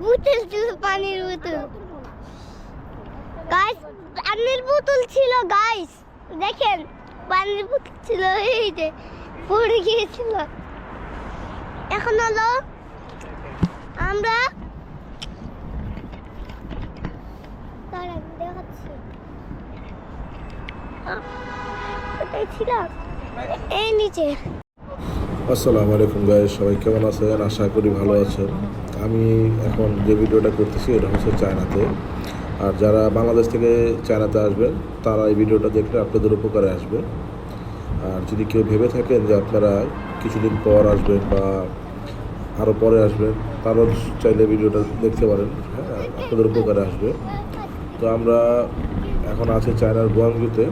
বোতল ছিল, পানির বোতল। গাইস, পানির বোতল ছিল গাইস, দেখেন পানির বোতল ছিল, এই যে পড়ে গিয়েছিল। এখন হলো আমরা দেখাচ্ছি কোথায় ছিলাম, এই নিচে। আসসালামু আলাইকুম গাইস, সবাই কেমন আছেন? আশা করি ভালো আছেন। আমি এখন যে ভিডিওটা করতেছি এটা হচ্ছে চায়নাতে। আর যারা বাংলাদেশ থেকে চায়নাতে আসবেন তারা এই ভিডিওটা দেখলে আপনাদের উপকারে আসবে। আর যদি কেউ ভেবে থাকেন যে আপনারা কিছুদিন পর আসবেন বা আরও পরে আসবেন, তারাও চাইলে ভিডিওটা দেখতে পারেন। হ্যাঁ, আপনাদের উপকারে আসবে। তো আমরা এখন আছি চায়নার গুয়াংজুতে।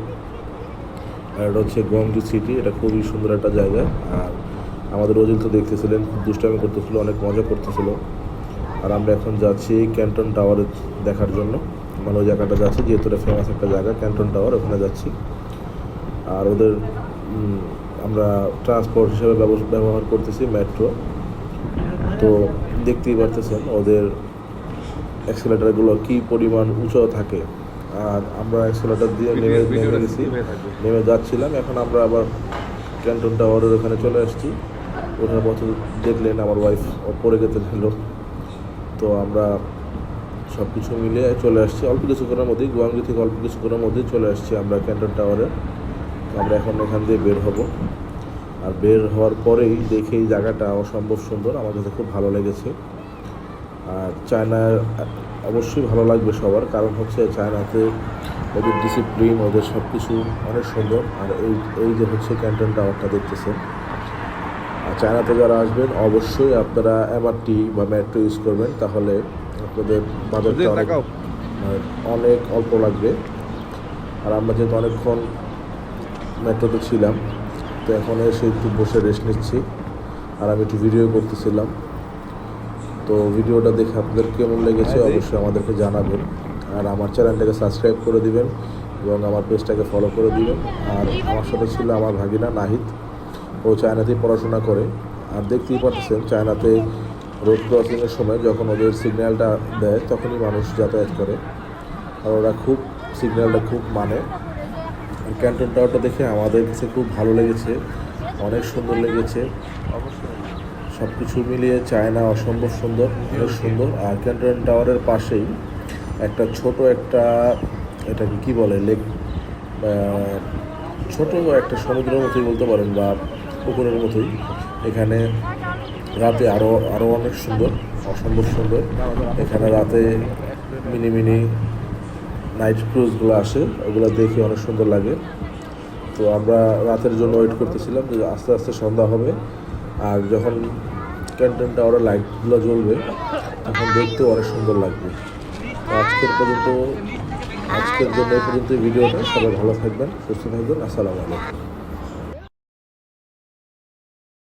আর এটা হচ্ছে গুয়াংজু সিটি। এটা খুবই সুন্দর একটা জায়গা। আর আমাদের ওজিল তো দেখতেছিলেন, খুব দুষ্টামি করতেছিল, অনেক মজা করতেছিল। আর আমরা এখন যাচ্ছি ক্যান্টন টাওয়ারে দেখার জন্য। মানে ওই জায়গাটা যাচ্ছি, যেহেতু এটা ফেমাস একটা জায়গা ক্যান্টন টাওয়ার, ওখানে যাচ্ছি। আর ওদের আমরা ট্রান্সপোর্ট হিসেবে ব্যবহার করতেছি মেট্রো। তো দেখতেই পারতেছেন ওদের অ্যাক্সেলেটারগুলো কী পরিমাণ উঁচু থাকে। আর আমরা অ্যাক্সেলেটার দিয়ে নেমে যাচ্ছিলাম। এখন আমরা আবার ক্যান্টন টাওয়ারের ওখানে চলে আসছি। ওঠার পথে দেখলেন আমার ওয়াইফ পড়ে যেতে হলো। তো আমরা সব কিছু মিলিয়ে চলে আসছি অল্প কিছুক্ষণের মধ্যেই, গুয়াংজু থেকে অল্প কিছুক্ষণের মধ্যেই চলে আসছি আমরা ক্যান্টন টাওয়ারে। আমরা এখন এখান দিয়ে বের হব। আর বের হওয়ার পরেই দেখে এই জায়গাটা অসম্ভব সুন্দর, আমার কাছে খুব ভালো লেগেছে। আর চায়নার অবশ্যই ভালো লাগবে সবার, কারণ হচ্ছে চায়নাতে ওদের ডিসিপ্লিন, ওদের সব কিছু অনেক সুন্দর। আর এই যে হচ্ছে ক্যান্টন টাওয়ারটা দেখতেছেন। আর চায়নাতে যারা আসবেন অবশ্যই আপনারা এমআরটি বা মেট্রো ইউজ করবেন, তাহলে আপনাদের বাজেটটা অনেক অল্প লাগবে। আর আমরা যেহেতু অনেকক্ষণ মেট্রোতে ছিলাম, তো এখন এসে একটু বসে রেস্ট নিচ্ছি। আর আমি একটু ভিডিও করতেছিলাম। তো ভিডিওটা দেখে আপনাদের কেমন লেগেছে অবশ্যই আমাদেরকে জানাবেন। আর আমার চ্যানেলটাকে সাবস্ক্রাইব করে দিবেন এবং আমার পেজটাকে ফলো করে দিবেন। আর আমার সাথে ছিল আমার ভাগিনা নাহিদ, ও চায়নাতেই পড়াশোনা করে। আর দেখতেই পাচ্ছেন চায়নাতে রোড ক্রসিংয়ের সময় যখন ওদের সিগন্যালটা দেয় তখনই মানুষ যাতায়াত করে। আর ওরা খুব সিগন্যালটা খুব মানে। ক্যান্টন টাওয়ারটা দেখে আমাদের কাছে খুব ভালো লেগেছে, অনেক সুন্দর লেগেছে। সব কিছু মিলিয়ে চায়না অসম্ভব সুন্দর, অনেক সুন্দর। আর ক্যান্টন টাওয়ারের পাশেই একটা ছোট একটা, এটাকে কী বলে, লেক, ছোটো একটা সমুদ্রের মতোই বলতে পারেন বা পুকুরের মতোই। এখানে রাতে আরও অনেক সুন্দর, অসম্ভব সুন্দর। এখানে রাতে মিনি নাইট ক্রুজগুলো আসে, ওগুলো দেখে অনেক সুন্দর লাগে। তো আমরা রাতের জন্য ওয়েট করতেছিলাম যে আস্তে আস্তে সন্ধ্যা হবে। আর যখন ক্যান্টন টাওয়ারের লাইটগুলো জ্বলবে তখন দেখতেও অনেক সুন্দর লাগবে। তো আজকের জন্য এই পর্যন্ত ভিডিওটা। সবাই ভালো থাকবেন, সুস্থ থাকবেন। আসসালামু আলাইকুম।